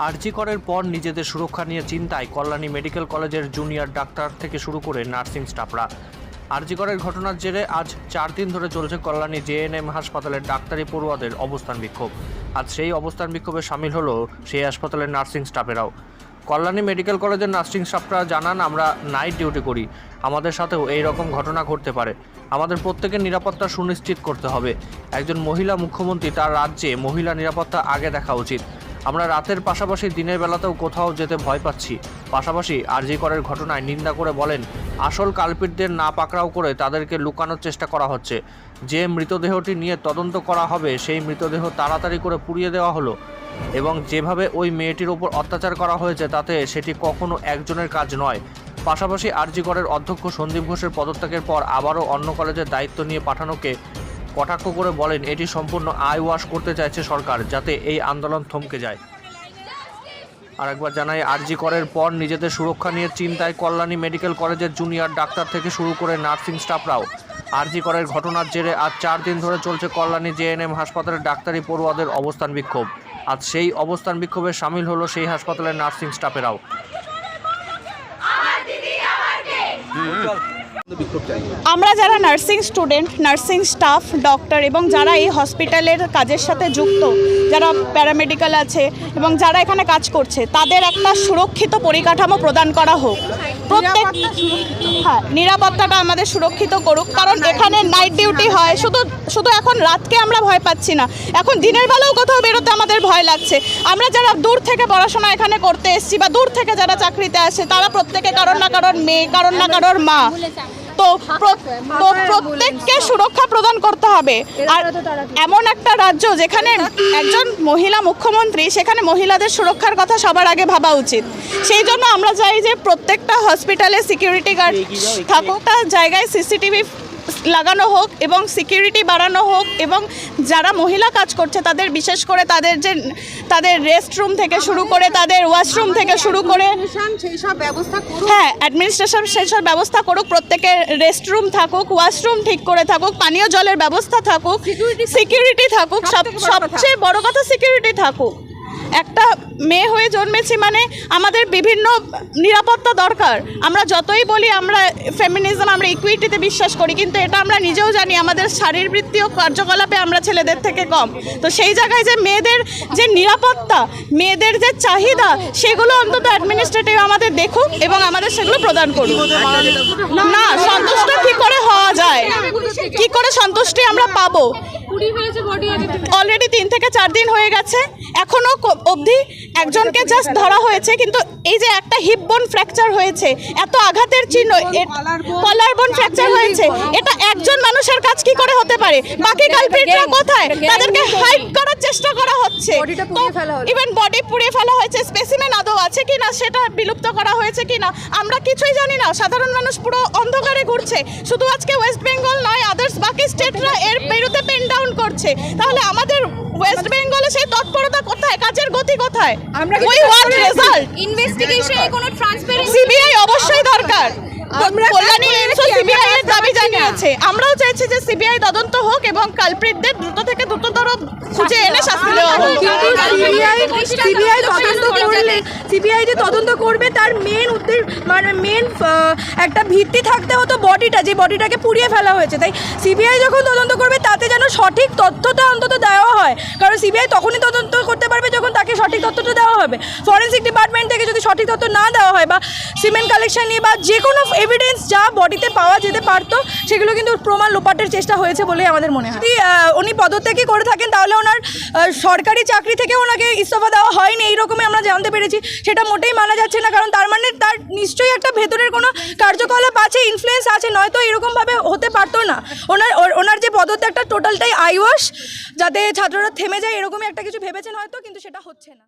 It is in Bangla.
আরজি করের পর নিজেদের সুরক্ষা নিয়ে চিন্তায় কল্যাণী মেডিকেল কলেজের জুনিয়র ডাক্তার থেকে শুরু করে নার্সিং স্টাফরা। আরজি করের ঘটনার জেরে আজ 4 দিন ধরে চলছে কল্যাণী জেএনএম হাসপাতালের ডাক্তারি পড়ুয়াদের অবস্থান বিক্ষোভ। আজ সেই অবস্থান বিক্ষোভে সামিল হলো সেই হাসপাতালের নার্সিং স্টাফেরাও। কল্যাণী মেডিকেল কলেজের নার্সিং স্টাফরা জানান, আমরা নাইট ডিউটি করি, আমাদের সাথেও এই রকম ঘটনা ঘটতে পারে। আমাদের প্রত্যেকের নিরাপত্তা সুনিশ্চিত করতে হবে। একজন মহিলা মুখ্যমন্ত্রী, তার রাজ্যে মহিলা নিরাপত্তা আগে দেখা উচিত। আমরা রাতের পাশাপাশি দিনের বেলাতেও কোথাও যেতে ভয় পাচ্ছি। পাশাপাশি আরজি করের ঘটনায় নিন্দা করে বলেন, আসল কালপিটদের না পাকড়াও করে তাদেরকে লুকানোর চেষ্টা করা হচ্ছে। যে মৃতদেহটি নিয়ে তদন্ত করা হবে সেই মৃতদেহ তাড়াতাড়ি করে পুড়িয়ে দেওয়া হলো এবং যেভাবে ওই মেয়েটির ওপর অত্যাচার করা হয়েছে তাতে সেটি কখনো একজনের কাজ নয়। পাশাপাশি আরজি করের অধ্যক্ষ সন্দীপ ঘোষের পদত্যাগের পর আবারও অন্য কলেজের দায়িত্ব নিয়ে পাঠানোকে কটাক্ষ করে বলেন, এটি সম্পূর্ণ আই ওয়াশ করতে চাইছে সরকার, যাতে এই আন্দোলন থমকে যায়। আরেকবার জানাই, আরজি করের পর নিজেদের সুরক্ষা নিয়ে চিন্তায় কল্যাণী মেডিকেল কলেজের জুনিয়র ডাক্তার থেকে শুরু করে নার্সিং স্টাফরাও। আরজি করের ঘটনার জেরে আজ 4 দিন ধরে চলছে কল্যাণী জেএনএম হাসপাতালের ডাক্তারি পড়ুয়াদের অবস্থান বিক্ষোভ। আজ সেই অবস্থান বিক্ষোভে সামিল হলো সেই হাসপাতালের নার্সিং স্টাফেরাও। আমরা যারা nursing student, nursing staff, doctor এবং যারা এই হসপিটালের কাজের সাথে যুক্ত, যারা প্যারামেডিক্যাল আছে এবং যারা এখানে কাজ করছে, তাদের একটা সুরক্ষিত পরিকাঠামো প্রদান করা হোক। নিরাপত্তাটা আমাদের সুরক্ষিত করুক, কারণ এখানে নাইট ডিউটি হয়। শুধু এখন রাতকে আমরা ভয় পাচ্ছি না, এখন দিনের বেলাও কোথাও বেরোতে আমাদের ভয় লাগছে। আমরা যারা দূর থেকে পড়াশোনা এখানে করতে এসেছি বা দূর থেকে যারা চাকরিতে আসে, তারা প্রত্যেকে কারোর না কারোর মেয়ে, কারোর না কারোর মা। তো প্রত্যেককে সুরক্ষা প্রদান করতে হবে। আর এমন একটা রাজ্য যেখানে একজন মহিলা মুখ্যমন্ত্রী, সেখানে মহিলাদের সুরক্ষার কথা সবার আগে ভাবা উচিত। সেই জন্য আমরা চাই যে প্রত্যেকটা হসপিটালে সিকিউরিটি গার্ড থাকুক, তার জায়গায় সিসিটিভি লাগানো হোক এবং সিকিউরিটি বাড়ানো হোক, এবং যারা মহিলা কাজ করছে তাদের বিশেষ করে তাদের রেস্টরুম থেকে শুরু করে তাদের ওয়াশরুম থেকে শুরু করে অ্যাডমিনিস্ট্রেশন সেই সব ব্যবস্থা করুক। প্রত্যেকের রেস্টরুম থাকুক, ওয়াশরুম ঠিক করে থাকুক, পানীয় জলের ব্যবস্থা থাকুক, সিকিউরিটি থাকুক। সবচেয়ে বড় কথা সিকিউরিটি থাকুক। একটা মেয়ে হয়ে জন্মেছি মানে আমাদের বিভিন্ন নিরাপত্তা দরকার। আমরা যতই বলি আমরা ফেমিনিজম, আমরা ইকুইটিতে বিশ্বাস করি, কিন্তু এটা আমরা নিজেও জানি আমাদের শারীরবৃত্তীয় কার্যকলাপে আমরা ছেলেদের থেকে কম। তো সেই জায়গায় যে মেয়েদের যে নিরাপত্তা, মেয়েদের যে চাহিদা, সেগুলো অন্তত অ্যাডমিনিস্ট্রেটিভ আমাদের দেখুক এবং আমাদের সেগুলো প্রদান করুক। না, সন্তুষ্ট কী করে হওয়া যায়, কী করে সন্তুষ্টি আমরা পাবো? অলরেডি 3 থেকে 4 দিন হয়ে গেছে, এখনও অবধি একজনকে জাস্ট ধরা হয়েছে, কিন্তু এই যে একটা হিপ বোন ফ্র্যাকচার হয়েছে, এত আঘাতের চিহ্ন, কলার বোন ফ্র্যাকচার হয়েছে, এটা একজন মানুষের কাজ কি করে হতে পারে? বাকি কালপিটরা কোথায়? তাদেরকে হাইড করার চেষ্টা করা হচ্ছে। ইভেন বডি পুড়িয়ে ফেলা হয়েছে, স্পেসিমেন আদৌ আছে কিনা সেটা বিলুপ্ত করা হয়েছে কিনা আমরা কিছুই জানি না। সাধারণ মানুষ পুরো অন্ধকারে ঘুরছে। শুধু আজকে ওয়েস্ট বেঙ্গল নয়, আদার্স বাকি স্টেটরা এর বিরুদ্ধে পেন ডাউন করছে। তাহলে আমাদের ওয়েস্ট বেঙ্গলে সেই তৎপরতা কোথায়? কাজের গতি কোথায়? We want result. ইনভেস্টিগেশনে কোনো ট্রান্সপারেন্সি, সিবিআই অবশ্যই দরকার। কল্যাণী এমসও সিবিআই এর দাবি জানিয়েছে। আমরাও চাইছি যে সিবিআই তদন্ত হোক এবং কালপ্রিটদের দ্রুত থেকে দ্রুততর খুঁজে এনে শাস্তি দেওয়া হোক। সিবিআই যে তদন্ত করবে তার মেন উদ্দেশ্য, মানে মেন একটা ভিত্তি থাকতে হতো বডিটা, যে বডিটাকে পুড়িয়ে ফেলা হয়েছে। তাই সিবিআই যখন তদন্ত করবে তাতে যেন সঠিক তথ্যটা অন্তত দেওয়া হয়, কারণ সিবিআই তখনই তদন্ত করতে পারবে যখন তাকে সঠিক তথ্যটা দেওয়া হবে। ফরেন্সিক ডিপার্টমেন্ট থেকে যদি সঠিক তথ্য না দেওয়া হয় বা সিমেন্ট কালেকশন নিয়ে বা যে কোনো এভিডেন্স যা বডিতে পাওয়া যেতে পারতো, সেগুলো কিন্তু প্রমাণ লোপাটের চেষ্টা হয়েছে বলেই আমাদের মনে হয়। যদি উনি পদত্যাগই করে থাকেন তাহলে ওনার সরকারি চাকরি থেকে ওনাকে ইস্তফা দেওয়া হয়নি, এইরকমই আমরা জানতে পেরেছি। সেটা মোটেই মানা যাচ্ছে না, কারণ তার মানে তার নিশ্চয়ই একটা ভেতরের কোনো কার্যকলাপ আছে, ইনফ্লুয়েন্স আছে, নয়তো এরকমভাবে হতে পারতো না। ওনার যে পদত্যাগটা টোটালটাই আই ওয়াশ, যাতে ছাত্ররা থেমে যায় এরকমই একটা কিছু ভেবেছেন হয়তো, কিন্তু সেটা হচ্ছে না।